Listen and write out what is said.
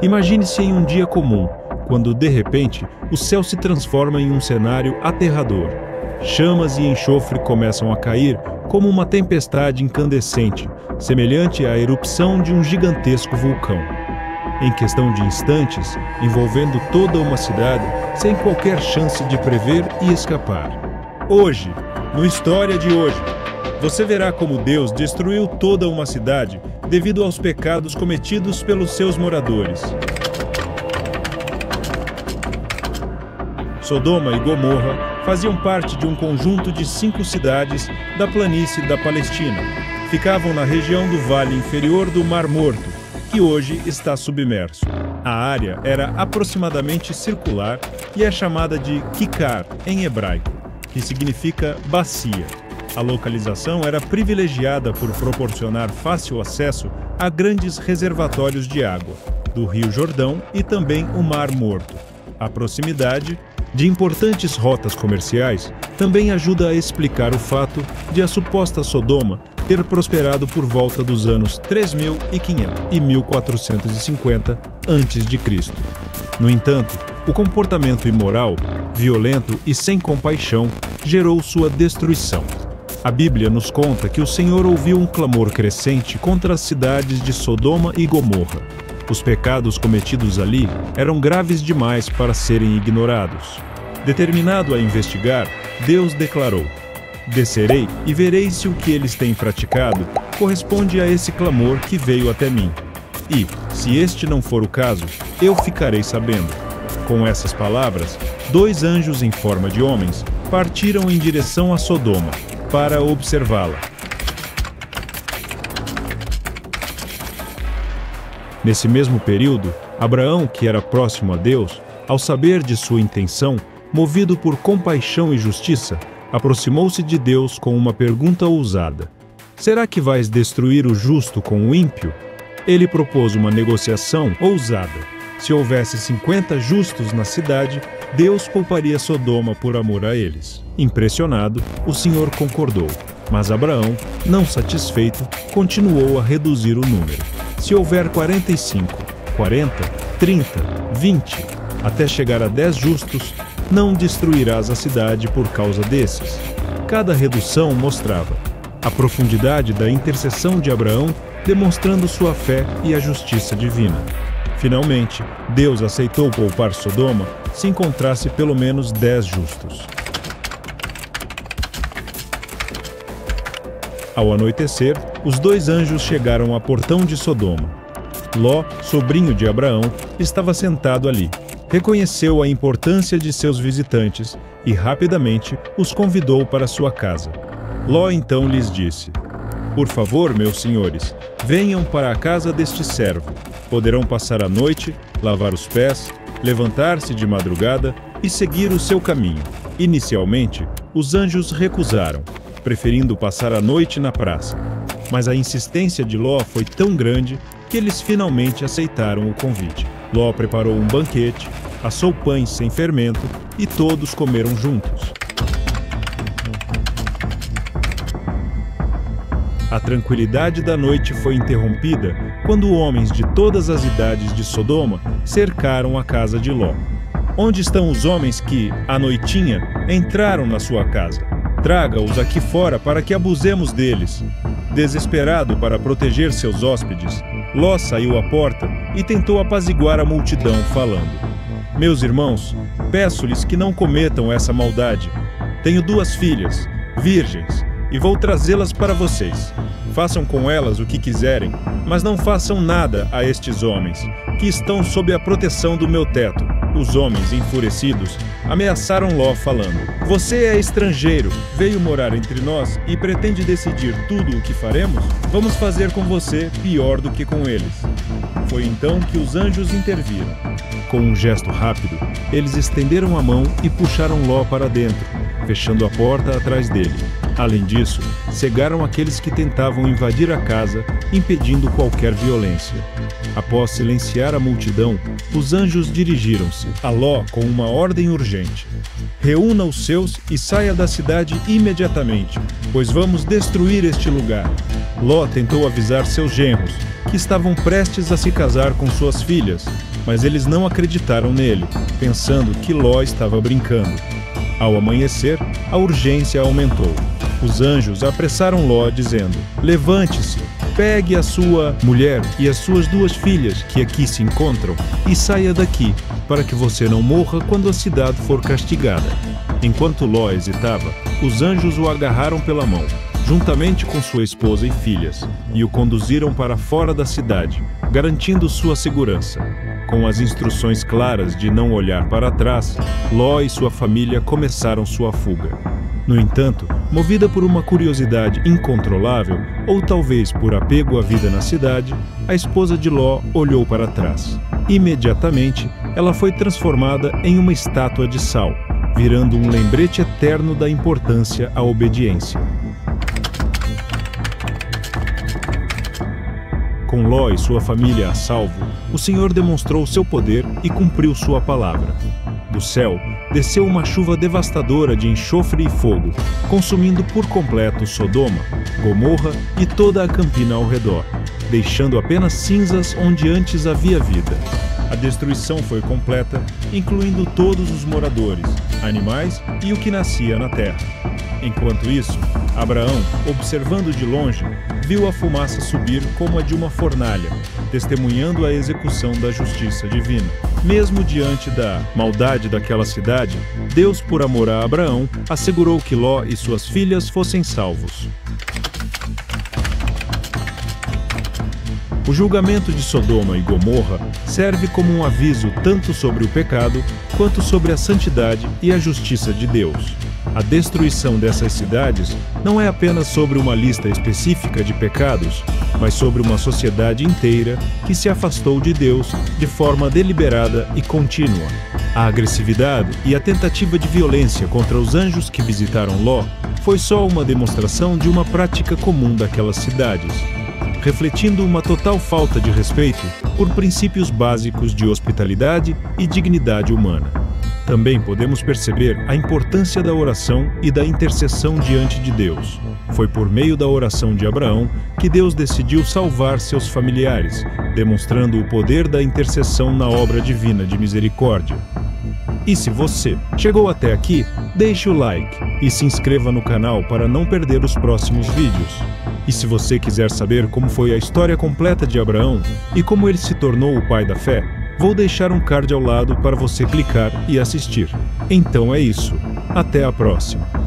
Imagine-se em um dia comum, quando de repente o céu se transforma em um cenário aterrador. Chamas e enxofre começam a cair como uma tempestade incandescente, semelhante à erupção de um gigantesco vulcão. Em questão de instantes, envolvendo toda uma cidade, sem qualquer chance de prever e escapar. Hoje, no História de Hoje, você verá como Deus destruiu toda uma cidade devido aos pecados cometidos pelos seus moradores. Sodoma e Gomorra faziam parte de um conjunto de 5 cidades da planície da Palestina. Ficavam na região do vale inferior do Mar Morto, que hoje está submerso. A área era aproximadamente circular e é chamada de Kikar em hebraico, que significa bacia. A localização era privilegiada por proporcionar fácil acesso a grandes reservatórios de água, do Rio Jordão e também o Mar Morto. A proximidade de importantes rotas comerciais também ajuda a explicar o fato de a suposta Sodoma ter prosperado por volta dos anos 3500 e 1450 a.C. No entanto, o comportamento imoral, violento e sem compaixão gerou sua destruição. A Bíblia nos conta que o Senhor ouviu um clamor crescente contra as cidades de Sodoma e Gomorra. Os pecados cometidos ali eram graves demais para serem ignorados. Determinado a investigar, Deus declarou: "Descerei e verei se o que eles têm praticado corresponde a esse clamor que veio até mim. E, se este não for o caso, eu ficarei sabendo." Com essas palavras, 2 anjos em forma de homens partiram em direção a Sodoma para observá-la. Nesse mesmo período, Abraão, que era próximo a Deus, ao saber de sua intenção, movido por compaixão e justiça, aproximou-se de Deus com uma pergunta ousada: "Será que vais destruir o justo com o ímpio?" Ele propôs uma negociação ousada. Se houvesse 50 justos na cidade, Deus pouparia Sodoma por amor a eles. Impressionado, o Senhor concordou, mas Abraão, não satisfeito, continuou a reduzir o número. Se houver 45, 40, 30, 20, até chegar a 10 justos, não destruirás a cidade por causa desses. Cada redução mostrava a profundidade da intercessão de Abraão, demonstrando sua fé e a justiça divina. Finalmente, Deus aceitou poupar Sodoma se encontrasse pelo menos 10 justos. Ao anoitecer, os 2 anjos chegaram ao portão de Sodoma. Ló, sobrinho de Abraão, estava sentado ali. Reconheceu a importância de seus visitantes e rapidamente os convidou para sua casa. Ló então lhes disse: "Por favor, meus senhores, venham para a casa deste servo. Poderão passar a noite, lavar os pés, levantar-se de madrugada e seguir o seu caminho." Inicialmente, os anjos recusaram, preferindo passar a noite na praça. Mas a insistência de Ló foi tão grande que eles finalmente aceitaram o convite. Ló preparou um banquete, assou pães sem fermento e todos comeram juntos. A tranquilidade da noite foi interrompida quando homens de todas as idades de Sodoma cercaram a casa de Ló. "Onde estão os homens que, à noitinha, entraram na sua casa? Traga-os aqui fora para que abusemos deles." Desesperado para proteger seus hóspedes, Ló saiu à porta e tentou apaziguar a multidão, falando: "Meus irmãos, peço-lhes que não cometam essa maldade. Tenho 2 filhas, virgens, e vou trazê-las para vocês. Façam com elas o que quiserem, mas não façam nada a estes homens, que estão sob a proteção do meu teto." Os homens, enfurecidos, ameaçaram Ló, falando: "Você é estrangeiro, veio morar entre nós e pretende decidir tudo o que faremos? Vamos fazer com você pior do que com eles." Foi então que os anjos interviram. Com um gesto rápido, eles estenderam a mão e puxaram Ló para dentro, fechando a porta atrás dele. Além disso, cegaram aqueles que tentavam invadir a casa, impedindo qualquer violência. Após silenciar a multidão, os anjos dirigiram-se a Ló com uma ordem urgente: "Reúna os seus e saia da cidade imediatamente, pois vamos destruir este lugar." Ló tentou avisar seus genros, que estavam prestes a se casar com suas filhas, mas eles não acreditaram nele, pensando que Ló estava brincando. Ao amanhecer, a urgência aumentou. Os anjos apressaram Ló, dizendo: "Levante-se, pegue a sua mulher e as suas 2 filhas que aqui se encontram e saia daqui, para que você não morra quando a cidade for castigada." Enquanto Ló hesitava, os anjos o agarraram pela mão, juntamente com sua esposa e filhas, e o conduziram para fora da cidade, garantindo sua segurança. Com as instruções claras de não olhar para trás, Ló e sua família começaram sua fuga. No entanto, movida por uma curiosidade incontrolável, ou talvez por apego à vida na cidade, a esposa de Ló olhou para trás. Imediatamente, ela foi transformada em uma estátua de sal, virando um lembrete eterno da importância à obediência. Com Ló e sua família a salvo, o Senhor demonstrou seu poder e cumpriu sua palavra. Do céu, desceu uma chuva devastadora de enxofre e fogo, consumindo por completo Sodoma, Gomorra e toda a campina ao redor, deixando apenas cinzas onde antes havia vida. A destruição foi completa, incluindo todos os moradores, animais e o que nascia na terra. Enquanto isso, Abraão, observando de longe, viu a fumaça subir como a de uma fornalha, testemunhando a execução da justiça divina. Mesmo diante da maldade daquela cidade, Deus, por amor a Abraão, assegurou que Ló e suas filhas fossem salvos. O julgamento de Sodoma e Gomorra serve como um aviso tanto sobre o pecado quanto sobre a santidade e a justiça de Deus. A destruição dessas cidades não é apenas sobre uma lista específica de pecados, mas sobre uma sociedade inteira que se afastou de Deus de forma deliberada e contínua. A agressividade e a tentativa de violência contra os anjos que visitaram Ló foi só uma demonstração de uma prática comum daquelas cidades, refletindo uma total falta de respeito por princípios básicos de hospitalidade e dignidade humana. Também podemos perceber a importância da oração e da intercessão diante de Deus. Foi por meio da oração de Abraão que Deus decidiu salvar seus familiares, demonstrando o poder da intercessão na obra divina de misericórdia. E se você chegou até aqui, deixe o like e se inscreva no canal para não perder os próximos vídeos. E se você quiser saber como foi a história completa de Abraão e como ele se tornou o pai da fé, vou deixar um card ao lado para você clicar e assistir. Então é isso. Até a próxima.